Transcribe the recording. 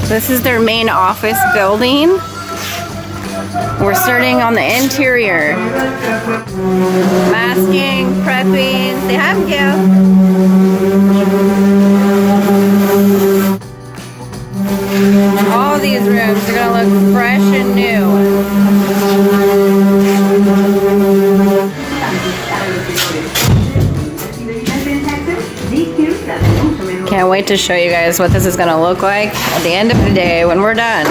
This is their main office building. We're starting on the interior. Masking, prepping. Say hi, Miguel. All these rooms are gonna look fresh and new. Can't wait to show you guys what this is gonna look like at the end of the day when we're done.